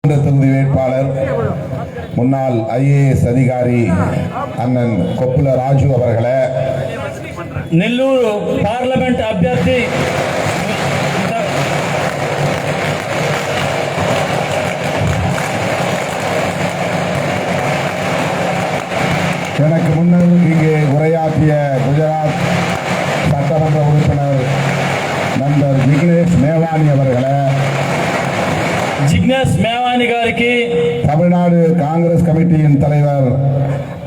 தொகுதி வேட்பாளர் முன்னாள் IAS அதிகாரி அண்ணன் கொப்புல ராஜு அவர்களே, నెల్లూరు పార్లమెంట్ అభ్యర్థి எனக்கு முன்னர் இங்கே உரையாற்றிய குஜராத் சட்டமன்ற உறுப்பினர் நண்பர் ஜிக்னேஷ் மேவானி அவர்களே, జిగ్నేష్ మేవాని గారికి, தமிழ்நாடு காங்கிரஸ் கமிட்டியின் தலைவர்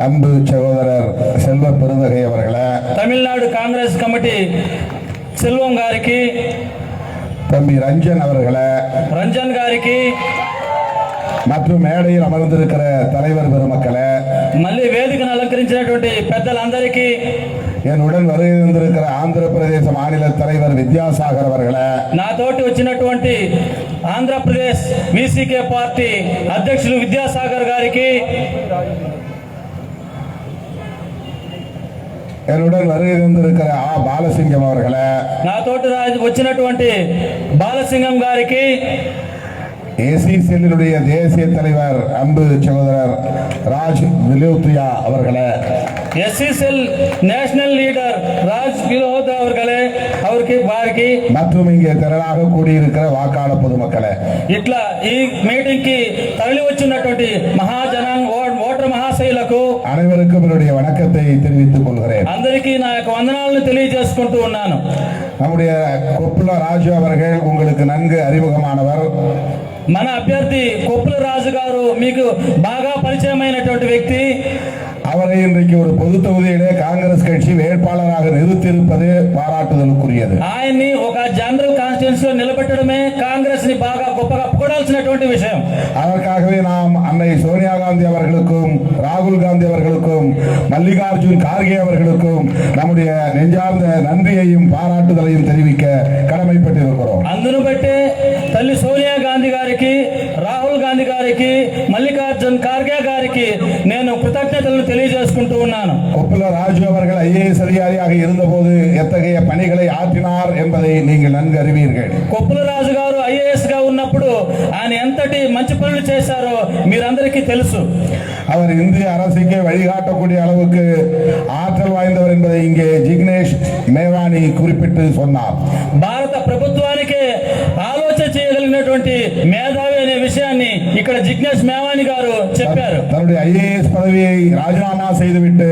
அன்பு சகோதரர் செல்வ பெருந்தகை அவர்களே, తమిళనాడు కాంగ్రెస్ కమిటీ సెల్వం గారికి, தம்பி ரஞ்சன் அவர்களே రంజన్ గారికి, மற்றும் மேடையில் அமர்ந்திருக்கிற தலைவர் பெருமக்களே, మళ్ళీ వేదికను అలంకరించినటువంటి పెద్దలందరికీ, என்னுடன் வருகை தந்திருக்கிற ஆந்திர பிரதேச மாநில தலைவர் வித்யாசாகர் அவர்களே, నాతోటి వచ్చినటువంటి ఆంధ్రప్రదేశ్ VCK పార్టీ అధ్యక్షులు విద్యాసాగర్ గారికి, என்னுடன் வருகை தந்திருக்கிற பாலசிங்கம் அவர்களே, నాతోటి వచ్చినటువంటి బాలసింగం గారికి, ACCL தேசிய தலைவர் அன்பு சகோதரர் ராஜ் விலோத்ரியா அவர்களே, SCCL நேஷனல் லீடர் ராஜ் விலோத் அவர்களே, వారికి மற்றும் இங்கே திரளாக கூடியிருக்கிற வாக்காளர் பொதுமக்களே, ఇట్లా ఈ మీటింగ్ కి తరలి వచ్చినటువంటి ఓటర్ మహాశయులకు அனைவருக்கும் என்னுடைய வணக்கத்தை தெரிவித்துக் கொள்கிறேன். అందరికీ నా యొక్క వందనాలను తెలియజేసుకుంటూ ఉన్నాను. நம்முடைய கொப்புல ராஜு அவர்கள் உங்களுக்கு நன்கு அறிமுகமானவர். మన అభ్యర్థి కొప్పుల రాజు గారు మీకు బాగా పరిచయమైనటువంటి వ్యక్తి. அவரை இன்றைக்கு ஒரு பொது தொகுதியிலே காங்கிரஸ் கட்சி வேட்பாளராக நிறுத்தியிருப்பது பாராட்டுதலுக்குரியது. ఆయన్ని ఒక జనరల్ కాన్స్టిట్యూన్సీలో నిలబెట్టడమే కాంగ్రెస్ ని బాగా గొప్పగా పొగడాల్సినటువంటి విషయం. அதற்காகவே நாம் அன்னை சோனியா காந்தி அவர்களுக்கும் ராகுல் காந்தி அவர்களுக்கும் மல்லிகார்ஜுன் கார்கே அவர்களுக்கும் நம்முடைய நெஞ்சார்ந்த நன்றியையும் பாராட்டுதலையும் தெரிவிக்க கடமைப்பட்டிருக்கிறோம். అందును బట్టే తల్లి సోనియా గాంధీ గారికి, రాహుల్ గాంధీ గారికి, మల్లికార్జున్ ఖార్గే గారికి నేను కృతజ్ఞతలను తెలియజేసుకుంటూ ఉన్నాను. கொப்புல ராஜு அவர்கள் IAS அதிகாரியாக இருந்தபோது எத்தகைய பணிகளை ஆற்றினார் என்பதை நீங்கள் நன்கு அறிவீர்கள். కొప్పుల రాజు గారు IAS గా ఉన్నప్పుడు ఆయన ఎంతటి మంచి పనులు చేశారో మీరందరికీ తెలుసు. அவர் இந்திய அரசுக்கே வழிகாட்டக்கூடிய அளவுக்கு ஆற்றல் வாய்ந்தவர் என்பதை இங்கே ஜிக்னேஷ் மேவானி குறிப்பிட்டு சொன்னார். భారత ప్రభుత్వానికే ఆలోచన చేయగలిగినటువంటి మేధావి అనే విషయాన్ని ఇక్కడ జిగ్నేష్ మేవాని గారు చెప్పారు. தன்னுடைய IAS பதவியை ராஜினாமா செய்துவிட்டு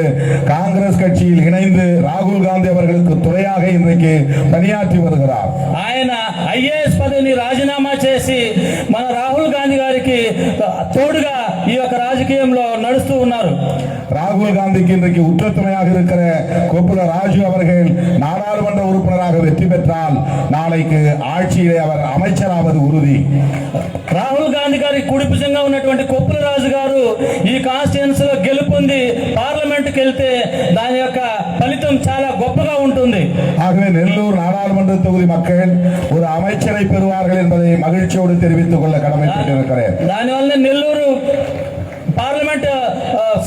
காங்கிரஸ் கட்சியில் இணைந்து ராகுல் காந்தி அவர்களுக்கு துணையாக இன்றைக்கு பணியாற்றி வருகிறார். ఆయన IAS పదవిని రాజీనామా చేసి మన రాహుల్ గాంధీ గారికి తోడుగా ఈ యొక్క రాజకీయంలో నడుస్తూ ఉన్నారు. ராகுல் காந்திக்கு இன்றைக்கு உற்ற துணையாக இருக்கிற கொப்புல ராஜு அவர்கள் நாடாளுமன்ற உறுப்பினராக வெற்றி பெற்றால் நாளைக்கு ஆட்சியிலே அவர் அமைச்சராவது உறுதி. రాహుల్ గాంధీ గారికి కుడిపుజంగా ఉన్నటువంటి కొప్పుల రాజు గారు ఈ కాన్స్టిట్యూన్సీ లో గెలుపొంది పార్లమెంట్ కి వెళ్తే దాని యొక్క ఫలితం చాలా గొప్పగా ఉంటుంది. ஆகவே நெல்லூர் நாடாளுமன்ற தொகுதி மக்கள் ஒரு அமைச்சரை பெறுவார்கள் என்பதை மகிழ்ச்சியோடு தெரிவித்துக் கொள்ள கடமைப்பட்டிருக்கிறேன். దానివల్ల నెల్లూరు పార్లమెంట్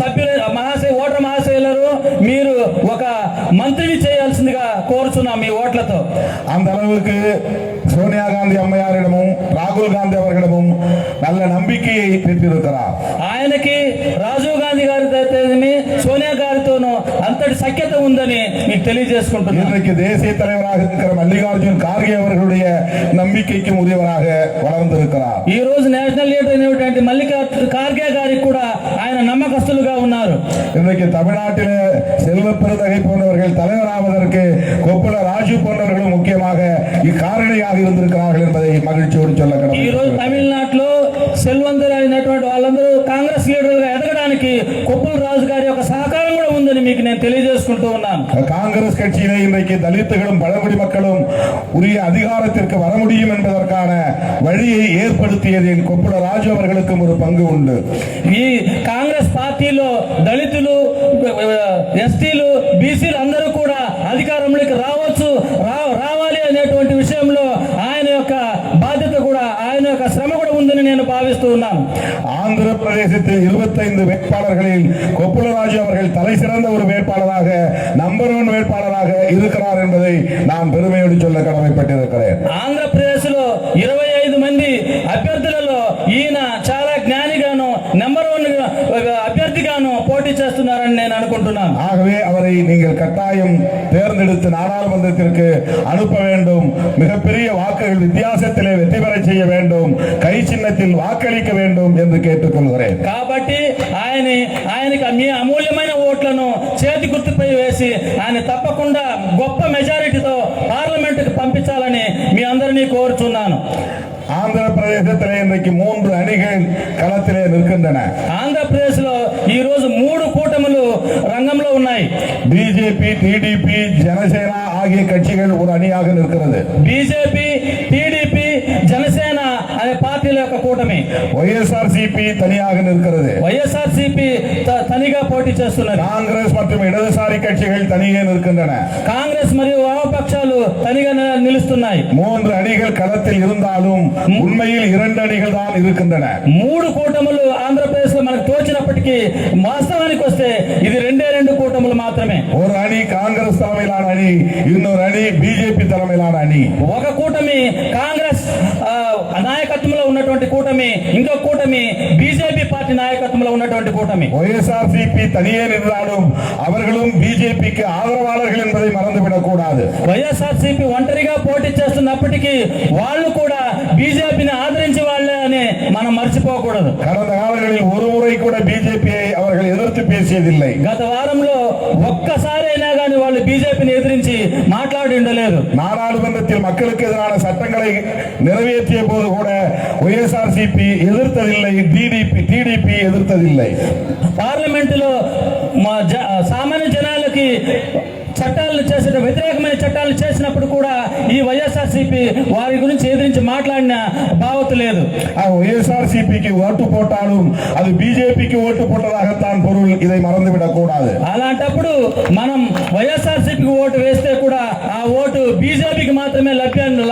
సభ్యులు ఓటర్ మహాశయులు మీరు ఒక మంత్రిని చేయాల్సిందిగా కోరుచున్నాం మీ ఓట్లతో. அந்த அளவுக்கு சோனியா காந்தி அம்மையாரிடமும் ராகுல் காந்தி அவர்களிடமும் நல்ல நம்பிக்கையை பெற்றிருக்கிறார். ఆయనకి రాజీవ్ గాంధీ గారి సోనియా గారితోనూ అంతటి సఖ్యత ఉందని మీకు తెలియజేసుకుంటున్నాను. இன்றைக்கு தேசிய தலைவராக இருக்கிற மல்லிகார்ஜுன் கார்கே அவர்களுடைய நம்பிக்கைக்கும் உரியவராக வளர்ந்திருக்கிறார். ఈ రోజు నేషనల్ లీడర్ అయినటువంటి మల్లికార్జున్ ఖార్గే గారికి కూడా ఆయన నమ్మకస్తులుగా ఉన్నారు. இன்றைக்கு தமிழ்நாட்டில் செல்வ பெருந்தகை போன்றவர்கள் தலைவராவதற்கு கொப்புல ராஜு போன்றவர்களும் முக்கியமாக இக்காரணியாக இருந்திருக்கிறார்கள் என்பதை மகிழ்ச்சியோடு சொல்ல கடமை. ఈ రోజు తమిళనాడులో సెల్వంతులు అయినటువంటి వాళ్ళందరూ కాంగ్రెస్ లీడర్లుగా ఎదగడానికి కొప్పుల రాజు గారి యొక్క సహకారం కూడా ఉందని మీకు నేను తెలియజేసుకుంటూ ఉన్నాను. காங்கிரஸ் கட்சியிலே இன்றைக்கு தலித்துகளும் பழங்குடி மக்களும் உரிய அதிகாரத்திற்கு வர முடியும் என்பதற்கான வழியை ஏற்படுத்தியதில் கொப்புல ராஜு அவர்களுக்கும் ஒரு பங்கு உண்டு. ఈ కాంగ్రెస్ పార్టీలో దళితులు, ఎస్టీలు, బీసీలు అందరూ కూడా అధికారంలోకి రావాలి అనేటువంటి విషయంలో ఆయన యొక్క బాధ్యత కూడా, ఆయన యొక్క శ్రమ కూడా ఉందని నేను భావిస్తూ ఉన్నాను. ஆந்திர பிரதேசத்தில் 25 வேட்பாளர்களில் கொப்புல ராஜு அவர்கள் தலை சிறந்த ஒரு வேட்பாளராக நம்பர் 1 வேட்பாளராக இருக்கிறார் என்பதை நான் பெருமையோடு சொல்ல கடமைப்பட்டிருக்கிறேன். ఆంధ్రప్రదేశ్ లో 25 మంది అభ్యర్థులలో ఈయన கோருచున్నాను. ஆகவே அவரை நீங்கள் கட்டாயம் தேர்ந்தெடுத்து நாடாளுமன்றத்திற்கு அனுப்ப வேண்டும். மிகப்பெரிய வாக்குகள் வித்தியாசத்திலே வெற்றி பெற செய்ய வேண்டும். கை சின்னத்தில் வாக்களிக்க வேண்டும் என்று கேட்டுக்கொள்கிறேன். కాబట్టి ఆయనకి మీ అమూల్యమైన ఓట్లను చేతి గుర్తుపై వేసి ఆయన తప్పకుండా గొప్ప మెజారిటీతో పార్లమెంటుకు పంపించాలని మీ అందరినీ కోరుచున్నాను. ஆந்திர பிரதேசத்திலே இன்றைக்கு 3 அணிகள் களத்திலே நிற்கின்றன. ఆంధ్రప్రదేశ్ లో ఈ రోజు 3 కూటములు రంగంలో ఉన్నాయి. பிஜேபி, டிடிபி, ஜனசேனா ஆகிய கட்சிகள் ஒரு அணியாக நிற்கிறது. బీజేపీ, టీడీపీ, జనసేన అనే పార్టీల యొక్క కూటమి. వైఎస్ఆర్సీపీ తனியாக நிற்கிறது. వైఎస్ఆర్సీపీ తనిగా పోటీ చేస్తున్నారు. காங்கிரஸ் மற்றும் இடதுசாரி கட்சிகள் தனியே நிற்கின்றன. కాంగ్రెస్ మరియు వామపక్షాలు తనిగా నిలుస్తున్నాయి. 3 அணிகள் களத்தில் இருந்தாலும் உண்மையில் 2 அணிகள் தான் இருக்கின்றன. 3 కూటములు ఆంధ్రప్రదేశ్ లో మనకు తోచినప్పటికీ వాస్తవానికి వస్తే ఇది 2 కూటములు మాత్రమే. ஒரு அணி காங்கிரஸ் தலைமையிலான அணி, இன்னொரு அணி பிஜேபி தலைமையிலான அணி. ఒక కూటమి కాంగ్రెస్ నాయకత్వంలో ఉన్నటువంటి కూటమి, ఇంకో కూటమి బీజేపీ పార్టీ నాయకత్వంలో ఉన్నటువంటి కూటమి. వైఎస్ఆర్సీపీ தனியே நின்றாலும் அவர்களும் பிஜேபிக்கு ஆதரவாளர்கள் என்பதை மறந்துவிடக் கூடாது. వైఎస్ఆర్సీపీ ఒంటరిగా పోటీ చేస్తున్నప్పటికీ వాళ్ళు కూడా బీజేపీని ఆదరించే వాళ్ళే అని మనం మర్చిపోకూడదు. கடந்த காலங்களில் ஒரு முறை கூட பிஜேபியை அவர்கள் எதிர்த்து பேசியதில்லை. గత వారంలో ఒక్కసారి అయినా కానీ వాళ్ళు బీజేపీని ఎదిరించి మాట్లాడి ఉండలేదు. நாடாளுமன்றத்தில் மக்களுக்கு எதிரான சட்டங்களை நிறைவேற்றிய போது கூட వైఎస్ఆర్సీపీ ఎదుర్తதில்லை, டிடிபி ఎదుర్తதில்லை. పార్లమెంటులో సామాన్య జనాలకి చట్టాలను చేసే వ్యతిరేకమైన చట్టాలు చేసినప్పుడు కూడా ఈ వైఎస్ఆర్సీపీ వారి గురించి ఎదిరించి మాట్లాడిన భావత లేదు. వైఎస్ఆర్సీపీకి ఓటు పోட்டாலும் அது பிஜேபிக்கு ஓட்டு போட்டதாகத்தான் பொருள். இதை மறந்துவிடக் கூடாது. అలాంటప్పుడు మనం వైఎస్ఆర్సీపీకి ఓటు వేస్తే కూడా ఆ ఓటు బీజేపీకి మాత్రమే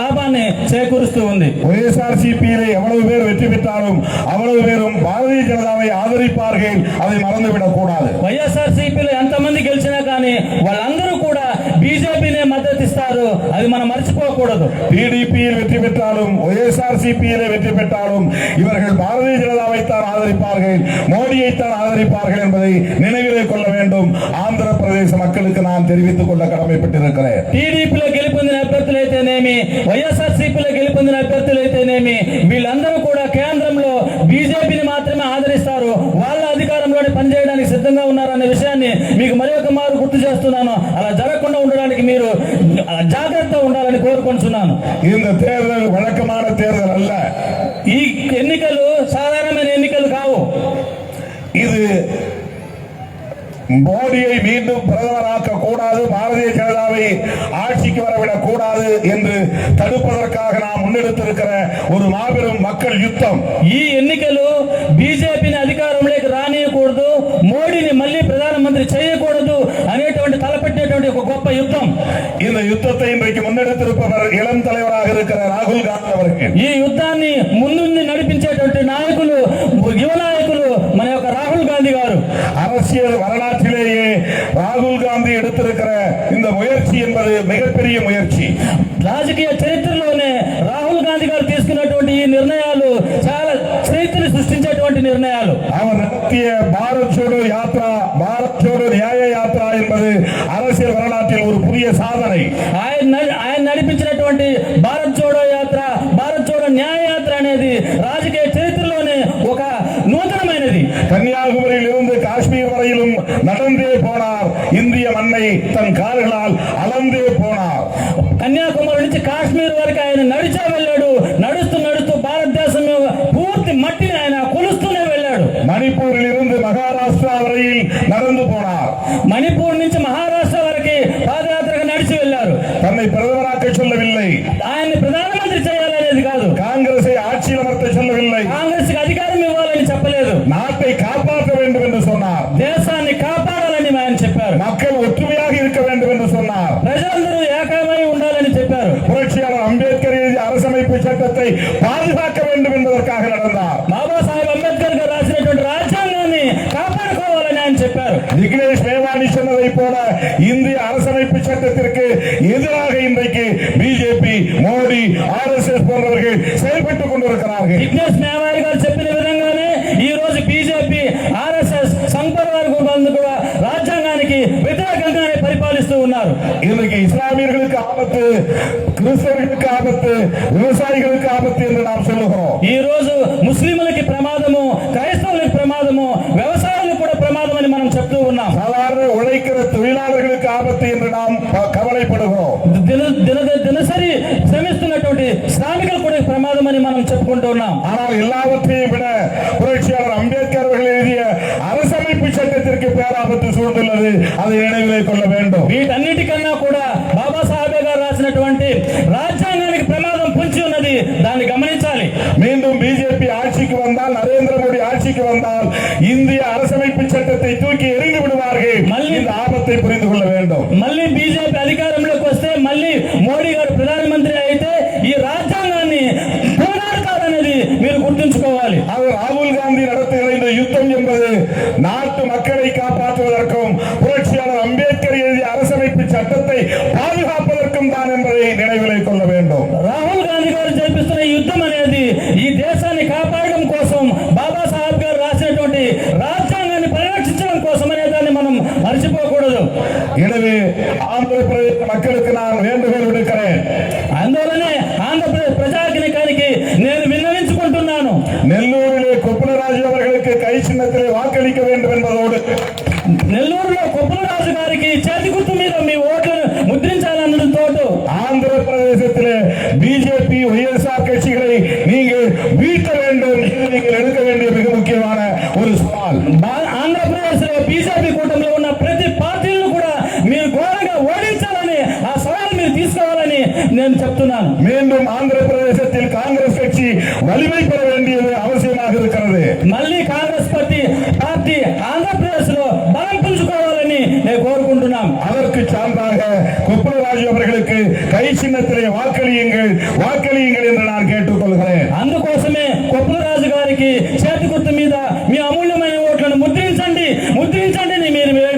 లాభాన్ని చేకూరుస్తూ ఉంది. వైఎస్ఆర్సీపీలో எவ்வளவு பேர் வெற்றி பெற்றாலும் அவ்வளவு பேரும் பாரதிய ஜனதாவை ஆதரிப்பார்கள். அதை மறந்துவிடக் கூடாது. వైఎస్ఆర్సీపీలో ఎంతమంది గెలిచినా కానీ వాళ్ళందరూ కూడా బీజేపీనే మద్దతు ఇస్తారు. అది మనం మర్చిపోకూడదు. டிடிபியில் வெற்றி பெற்றாலும் వైఎస్ఆర్సీపీயிலே வெற்றி பெற்றாலும் இவர்கள் பாரதிய ஜனதாவைத்தான் ஆதரிப்பார்கள், மோடியைத்தான் ஆதரிப்பார்கள் என்பதை நினைவிலே கொள்ள வேண்டும். ஆந்திர பிரதேச மக்களுக்கு நான் தெரிவித்துக் கொள்ள கடமைப்பட்டிருக்கிறேன். టీడీపీలో గెలుపొందిన అభ్యర్థులైతేనేమి, వైఎస్ఆర్సీపీలో గెలుపొందిన అభ్యర్థులైతేనేమి వీళ్ళందరూ కూడా కేంద్రంలో బీజేపీని మాత్రమే ఆదరిస్తారు. వాళ్ళ అధికారంలోనే పనిచేయడానికి సిద్ధంగా ఉన్నారనే విషయాన్ని మీకు మరి ఒక మారు గుర్తు చేస్తున్నాను. అలా జరగకుండా ఉండడానికి మీరు జాగ్రత్తగా ఉండాలని కోరుకుంటున్నాను. இந்த தேர்தல் வழக்கமான தேர்தல் அல்ல. ఈ ఎన్నికలు సాధారణమైన ఎన్నికలు కావు. இது மோடியை மீண்டும் பிரதமராக்க கூடாது, பாரதிய ஜனதாவை ஆட்சிக்கு வரவிடக் கூடாது என்று தடுப்பதற்காக நாம் முன்னெடுத்திருக்கிற ஒரு மாபெரும் மக்கள் யுத்தம். ఈ ఎన్నికలు బీజేపీని అధికారంలోకి రానియకూడదు, మోడీని మళ్ళీ ప్రధానమంత్రి చేయకూడదు అనేటువంటి తలపెట్టినటువంటి ఒక గొప్ప యుద్ధం. இந்த யுத்தத்தை இன்றைக்கு முன்னெடுத்திருப்பவர் இளம் தலைவராக இருக்கிற ராகுல் காந்தி அவர்கள். ఈ యుద్ధాన్ని ముందుండి నడిపించేటువంటి నాయకులు, యువ నాయకులు మన యొక్క రాహుల్ గాంధీ గారు. அரசியல் வரலாற்றிலேயே ராகுல் காந்தி எடுத்திருக்கிற இந்த முயற்சி என்பது மிகப்பெரிய முயற்சி. రాజకీయ చరిత్రలోనే రాహుల్ గాంధీ గారు తీసుకున్నటువంటి ఈ నిర్ణయాలు చాలా చరిత్రను సృష్టించేటువంటి నిర్ణయాలు. அவர் நடத்திய பாரத் ஜோடோ யாத்ரா, பாரத் ஜோடோ நியாய யாத்ரா என்பது அரசியல் வரலாற்றில் ஒரு புதிய சாதனை. ఆయన నడిపించినటువంటి భారత్ జోడో యాత్ర, భారత్ జోడో న్యాయ యాత్ర అనేది రాజకీయ చరిత్రలోనే ఒక నూతనమైనది. கன்னியாகுமரியில் இருந்து காஷ்மீர் வரையிலும் நடந்தே போனார். இந்திய மண்ணை தன் கால்களால் அளந்தே போனார். కన్యాకుమారి నుంచి కాశ్మీర్ వరకు ఆయన నడిచే వెళ్ళాడు. నడుస్తూ నడుస్తూ భారతదేశం పూర్తి మట్టిని ఆయన కొలుస్తూనే వెళ్ళాడు. மணிப்பூரில் இருந்து மகாராஷ்டிரா வரையில் நடந்து போனார். మణిపూర్ నుంచి మహారాష్ట్ర వరకు పాదయాత్రగా నడిచి వెళ్ళారు. தன்னை பிரதமராக்க சொல்லவில்லை, ఆయన్ని ప్రధానమంత్రి చేయాలనేది కాదు. காங்கிரஸை ஆட்சியில் அமர்த்த சொல்லவில்லை, కాంగ్రెస్ కి అధికారం ఇవ్వాలని చెప్పలేదు. நாட்டை காப்பாற்ற வேண்டும் என்று சொன்னார். దేశాన్ని కాపాడాలని ఆయన చెప్పారు. மக்கள் ஒற்றுமையாக இருக்க வேண்டும் என்று சொன்னார். ప్రజలందరూ ఏకమై ఉండాలని చెప్పారు. புரட்சியாளர் அம்பேத்கர் எழுதிய அரசமைப்பு சட்டத்தை பாதுகாக்க வேண்டும் என்பதற்காக நடந்தார். బాబాసాహెబ్ అంబేద్కర్ గారు రాసినటువంటి రాజ్యాంగాన్ని కాపాడుకోవాలని ఆయన చెప్పారు. விக்னேஷ் மேவானி சொன்னதை போல இந்திய அரசமைப்பு சட்டத்திற்கு எதிராக இன்றைக்கு பிஜேபி, மோடி, RSS போன்றவர்கள் செயல்பட்டுக் கொண்டிருக்கிறார்கள். విఘ్నేష్ మేవారి గారు చెప్పిన విధంగానే ఈ రోజు బీజేపీ, ఆర్ఎస్ఎస్, సంఘ్ పరివార్ కూడా రాజ్యాంగానికి ஆபத்து, கிறிஸ்தவர்களுக்கு ஆபத்து, விவசாயிகளுக்கு ஆபத்து என்று நாம் சொல்லுகிறோம். ఈ రోజు ముస్లింలకి ప్రమాదము, క్రైస్తవులకి ప్రమాదము, వ్యవసాయాలకు కూడా ప్రమాదం అని మనం చెప్తూ ఉన్నాం. சாதாரண உழைக்கிற தொழிலாளர்களுக்கு ஆபத்து என்று நாம் கவலைப்படுகிறோம். దినసరి శ్రమిస్తున్నటువంటి శ్రామికులు కూడా ప్రమాదం అని మనం చెప్పుకుంటూ ఉన్నాం. ஆனால் எல்லாவற்றையும் விட புரட்சியாளர் அம்பேத்கர் அவர்கள் எழுதிய அரசமைப்பு சட்டத்திற்கு பேராபத்து சூழ்ந்துள்ளது. அதை நினைவிலே கொள்ள வேண்டும். వీటన్నిటికన్నా కూడా బాబాసాహెబ్ గారు రాసినటువంటి రాజ్యాంగానికి ప్రమాదం పొంచి ఉన్నది. దాన్ని గమనించాలి. மீண்டும் பிஜேபி ஆட்சிக்கு வந்தால், நரேந்திர மோடி ஆட்சிக்கு வந்தால் இந்திய அரசமைப்பு சட்டத்தை தூக்கி எறிந்து விடுவார்கள். இந்த ஆபத்தை புரிந்து கொள்ள வேண்டும். మళ్ళీ బీజేపీ అధికారంలోకి వస్తే, మళ్ళీ మోడీ గారు ప్రధానమంత్రి అయితే ఈ రాజ్యాంగాన్ని పోరాడతారనేది మీరు గుర్తుంచుకోవాలి. அவர் ராகுல் காந்தி நடத்துகிற இந்த யுத்தம் என்பது நாட்டு மக்களை காப்பாற்றுவதற்கும் புரட்சியாளர் அம்பேத்கர் எழுதிய அரசமைப்பு சட்டத்தை பாதுகாப்பதற்கும் தான் என்பதை நினைவிலே கொள்ள வேண்டும். రాహుల్ గాంధీ గారు జరిపిస్తున్న యుద్ధం అనేది ఈ దేశాన్ని కాపాడడం కోసం, బాబాసాహెబ్ గారు రాసినటువంటి రాజ్యాంగాన్ని పరిరక్షించడం కోసం అనే దాన్ని మనం మర్చిపోకూడదు. எனவே ஆந்திரப்பிரதேச மக்களுக்கு நான் வேண்டுகோள் விடுக்கிறேன். అందువలనే ఆంధ్రప్రదేశ్ ప్రజానికానికి నేను విన్నవించుకుంటున్నాను. நெல்லூரிலே கொப்புலராஜு அவர்களுக்கு கை சின்னத்திலே வாக்களிக்க வேண்டும் என்பதோடு, నెల్లూరులో కొప్పులరాజు గారికి చేతి గుర్తు మీద మీ ఓట్లను ముద్రించాలన్నతో, ஆந்திரப்பிரதேசத்திலே பிஜேபி ஒய்எஸ்ஆர் கட்சிகளை நீங்கள் வீழ்த்த வேண்டும். இது நீங்கள் எடுக்க வேண்டிய மிக முக்கியமான ஒரு சவால். ఆంధ్రప్రదేశ్ లో బీజేపీ కూటమిలో ఉన్న ప్రతి పార్టీలను కూడా మీరు ఘోరంగా ఓడించాలని, ఆ సవాల్ మీరు తీసుకోవాలని నేను చెప్తున్నాను. மீண்டும் ஆந்திர பிரதேசத்தில் காங்கிரஸ் கட்சி வலிமை பெற வேண்டியது அவசியமாக இருக்கிறது. మళ్ళీ కాంగ్రెస్ పార్టీ ఆంధ్రప్రదేశ్ లో బలం పుంజుకోవాలని నేను కోరుకుంటున్నాం. அதற்கு சான்றாக கொப்புலராஜு அவர்களுக்கு கை சின்னத்திலே வாக்களியுங்கள், வாக்களியுங்கள் என்று நான் கேட்டுக்கொள்கிறேன். అందుకోసమే కొప్పులరాజు గారికి చేతి గుర్తు మీద మీ అమూల్యమైన ఓట్లను ముద్రించండి, ముద్రించండి అని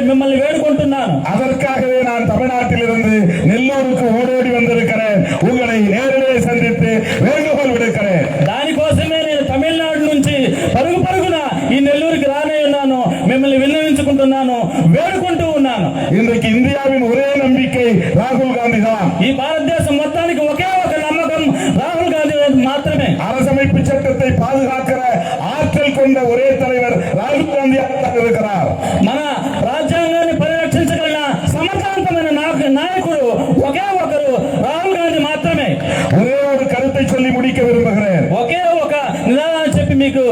మిమ్మల్ని వేడుకుంటున్నాను. அதற்காகவே நான் தமிழ்நாட்டிலிருந்து நெல்லூருக்கு ஓடோடி வந்திருக்கிறேன். உங்களை நேரிலே சந்தித்து வேண்டுகோள் விடுக்கிறேன். దానికోసమే నేను తమిళనాడు నుంచి పరుగున ఈ నెల్లూరుకి రానే ఉన్నాను. మిమ్మల్ని విన్నవించుకుంటున్నాను, వేడుకుంటూ ఉన్నాను. இன்றைக்கு இந்தியாவின் ஒரே நம்பிக்கை ராகுல் காந்தி தான். ఈ భారతదేశం మొత్తానికి ఒకే ఒక నమ్మకం రాహుల్ గాంధీ మాత్రమే. அரசமைப்பு சட்டத்தை பாதுகாக்கிற ஆற்றல் கொண்ட ஒரே தலைவர் ராகுல் காந்தியாக இருக்கிறார். మన రాజ్యాంగాన్ని పరిరక్షించగల సమర్థవంతమైన నాయకుడు ఒకే ఒకరు రాహుల్ గాంధీ మాత్రమే. ஒரே ஒரு கருத்தை சொல்லி முடிக்க விரும்புகிறேன். ఒకే ఒక నిదానాన్ని చెప్పి మీకు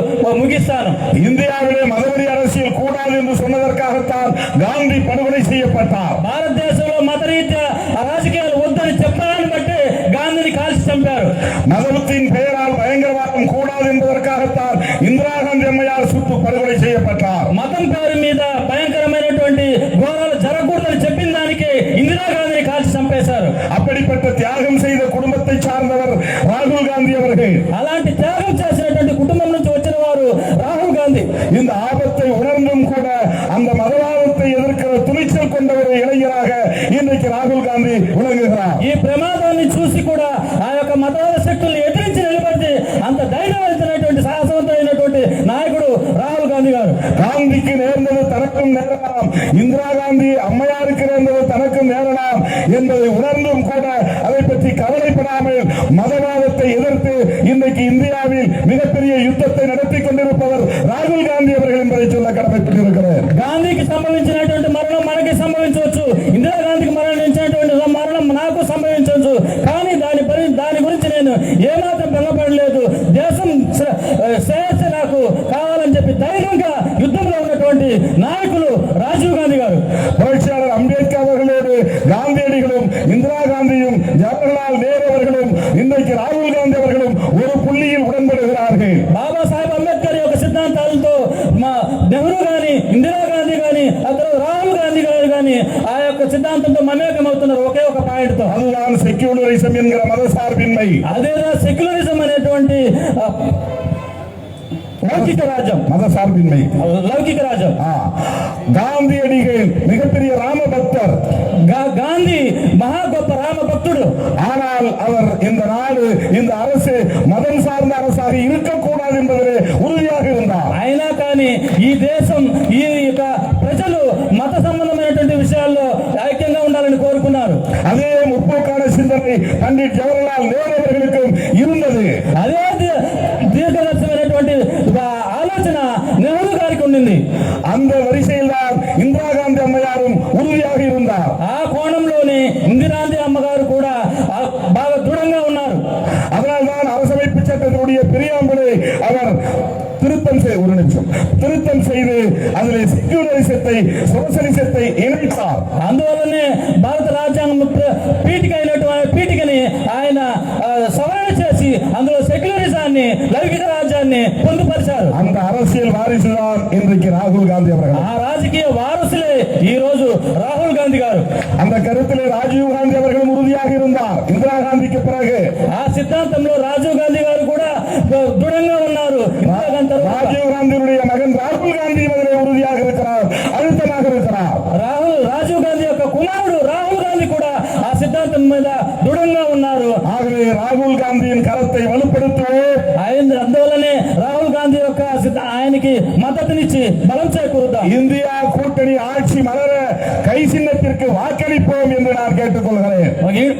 ముగిస్తాను. இந்தியாவிலே மதவெறி அரசியல் கூடாது என்று சொன்னதற்காகத்தான் காந்தி படுகொலை செய்யப்பட்டார். భారతదేశంలో మతరీత్యా రాజకీయాలు వద్దని చెప్పడాన్ని బట్టి గాంధీని కాల్చి చంపారు. மதத்தின் பெயரால் பயங்கரவாதம் கூடாது என்பதற்காகத்தான் இந்திரா காந்தி அம்மையார் சுட்டு படுகொலை செய்யப்பட்டார். మతం పేరు మీద భయంకరమైనటువంటి ఘోరాలు జరగకూడదని చెప్పిన దానికి ఇందిరాగాంధీని కాల్చి చంపేశారు. அப்படிப்பட்ட தியாகம் செய்த குடும்பத்தை சார்ந்தவர் ராகுல் காந்தி அவர்கள். అలాంటి త్యాగం చేసినటువంటి కుటుంబం నుంచి వచ్చిన వారు రాహుల్ గాంధీ. இந்த ஆபத்தை உணர்ந்தும் கூட அந்த மதவாதத்தை எதிர்க்கிற துணிச்சல் கொண்ட ஒரு இளைஞராக இன்றைக்கு ராகுல் காந்தி விளங்குகிறார். ఈ ప్రమాదాన్ని చూసి కూడా ఆ యొక్క మతవాద శక్తుల్ని ఎదిరించి నిలబడి అంత ధైర్యవంతమైనటువంటి సాహసవంతమైనటువంటి నాయకుడు రాహుల్ గాంధీ గారు. காந்திக்கு நேர்ந்தது தனக்கும் நேரலாம், இந்திரா காந்தி அம்மையாருக்கு நேர்ந்தது தனக்கும் நேரலாம் என்பதை உணர்ந்தும் கூட அதை பற்றி கவலைப்படாமல் மதவாதத்தை எதிர்த்து இன்றைக்கு இந்தியாவில் மிகப்பெரிய யுத்தத்தை நடத்தி கொண்டிருப்பவர் ராகுல் காந்தி அவர்கள் என்பதை சொல்ல கடமைப்பட்டிருக்கிறார். గాంధీకి సంభవించినటువంటి మరణం మనకి సంభవించవచ్చు, ఇందిరాగాంధీకి మరణించినటువంటి మరణం నాకు సంభవించవచ్చు. కానీ దాని గురించి నేను ఏమాత్రం బెంగపడలేదు. దేశం శ్రేయస్సు నాకు కావాలని చెప్పి ధైర్యంగా యుద్ధంలో ఉన్నటువంటి నాయకులు రాజీవ్ గాంధీ గారు. புரட்சியாளர் அம்பேத்கர் அவர்களோடு காந்தியடிகளும் இந்திரா காந்தியும் ஜவஹர்லால் நேரு அவர்களும் இன்றைக்கு ராகுல் காந்தி அவர்களும் ஒரு புள்ளியில் உடன்படுகிறார்கள். బాబాసాహెబ్ అంబేద్కర్ యొక్క సిద్ధాంతాలతో మా నెహ్రూ గాని, ఇందిరాగాంధీ గాని, అతను రాహుల్ గాంధీ గారు గాని ఆ యొక్క సిద్ధాంతంతో మమేకమవుతున్నారు ఒకే ఒక పాయింట్ తో. அதுதான் செக்யூலரிசம் என்கிற மதசார்பின்மை. అదేదో సెక్యులరిజం అనేటువంటి లౌకిక రాజ్యం, மதசார்பின்மை, లౌకిక రాజ్యం. காந்தியடிகள் மிகப்பெரிய ராம பக்தர். గాంధీ మహా గొప్ప రామ భక్తుడు. ஆனால் அவர் இந்த நாடு, இந்த அரசு மதம் சார்ந்த அரசாக இருக்கக்கூடாது என்பதிலே உறுதியாக இருந்தார். అయినా కానీ ఈ దేశం, ఈ యొక్క ప్రజలు మత సంబంధమైనటువంటి విషయాల్లో ఐక్యంగా ఉండాలని కోరుకున్నారు. அதே முற்போக்கான பண்டிட் ஜவஹர்லால் நேரு அவர்களுக்கும் இருந்தது. అదే దీర్ఘదర్శమైనటువంటి ఆలోచన నెహ్రూ గారికి ఉండింది. அந்த வரிசையில் தான் இந்திரா காந்தி அம்மையாரும் உறுதியாக இருந்தார். ఆ కోణంలోనే ఇందిరాంది అమ్మగారు కూడా బాగా దృఢంగా ఉన్నారు. அதனால்தான் அரசமைப்பு சட்டத்தினுடைய பிரியாம்பலை அவர் திருத்தம் செய்து அதில் செக்யூலரிசத்தை சோசலிசத்தை இணைத்தார். అందువల్లనే భారత రాజ్యాంగం పీఠిక అయినటువంటి పీఠికని ఆయన సవరణ చేసి అందులో సెక్యులరిజాన్ని లౌకిక రాజ్యాన్ని పొందుపరిచారు. அந்த அரசியல் வாரிசுதான் இன்றைக்கு ராகுல் காந்தி அவர்கள். ఆ రాజకీయ వారసులే ఈ రోజు రాహుల్ గాంధీ గారు. அந்த கருத்திலே ராஜீவ் காந்தி அவர்களும் உறுதியாக இருந்தார். இந்திரா காந்திக்கு பிறகு ఆ సిద్ధాంతంలో రాజీవ్ గాంధీ గారు కూడా దృఢంగా ఉన్నారు. ராஜீவ் காந்தியுடைய மகன் ராகுல் காந்தி அதிலே உறுதியாக இருக்கிறார், அழுத்தமாக இருக்கிறார். రాజీవ్ గాంధీ యొక్క కుమారుడు రాహుల్ గాంధీ కూడా ఆ సిద్ధాంతం మీద దృఢంగా ఉన్నారు. ஆகவே ராகுல் காந்தியின் கரத்தை வலுப்படுத்துவே అందువల్లనే రాహుల్ గాంధీ యొక్క ఆయనకి మద్దతునిచ్చి బలం చేకూరుద్దాం. இந்தியா கூட்டணி ஆட்சி மலர கை சின்னத்திற்கு வாக்களிப்போம் என்று நான் கேட்டுக்கொள்கிறேன்.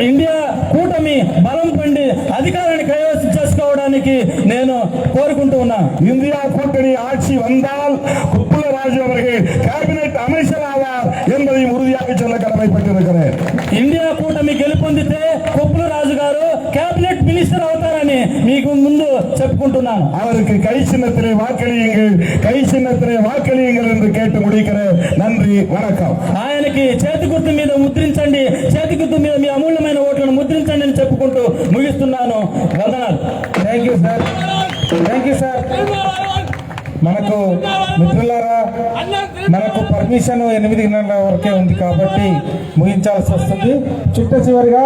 ఇండియా కూటమి బలం పొంది అధికారాన్ని కైవసం చేసుకోవడానికి నేను కోరుకుంటూ ఉన్నా. இந்தியா கூட்டணி ஆட்சி வந்தால் குப்புல ராஜு அவர்கள் கேபினெட் அமைச்சர் ஆவார் என்பதையும் உறுதியாக சொல்ல கடமைப்பட்டிருக்கிறேன். ఇండియా కూటమి గెలుపొందితే కొప్పుల రాజు గారు కేబినెట్ మినిస్టర్ అవుతారని మీకు ముందు చెప్పుకుంటున్నాను. அவருக்கு கை சின்னத்திலே வாக்களியுங்கள் என்று கேட்டு முடிக்கிறேன். நன்றி, வணக்கம். ఆయనకి చేతి గుర్తు మీద ముద్రించండి, చేతి గుర్తు మీద మీ అమూల్యమైన ఓట్లను ముద్రించండి అని చెప్పుకుంటూ ముగిస్తున్నాను. వందనాలు. Thank you sir. మనకు మిత్రులారా, మనకు పర్మిషన్ 8 గంటల వరకే ఉంది కాబట్టి ముగించాల్సి వస్తుంది. చిట్ట చివరిగా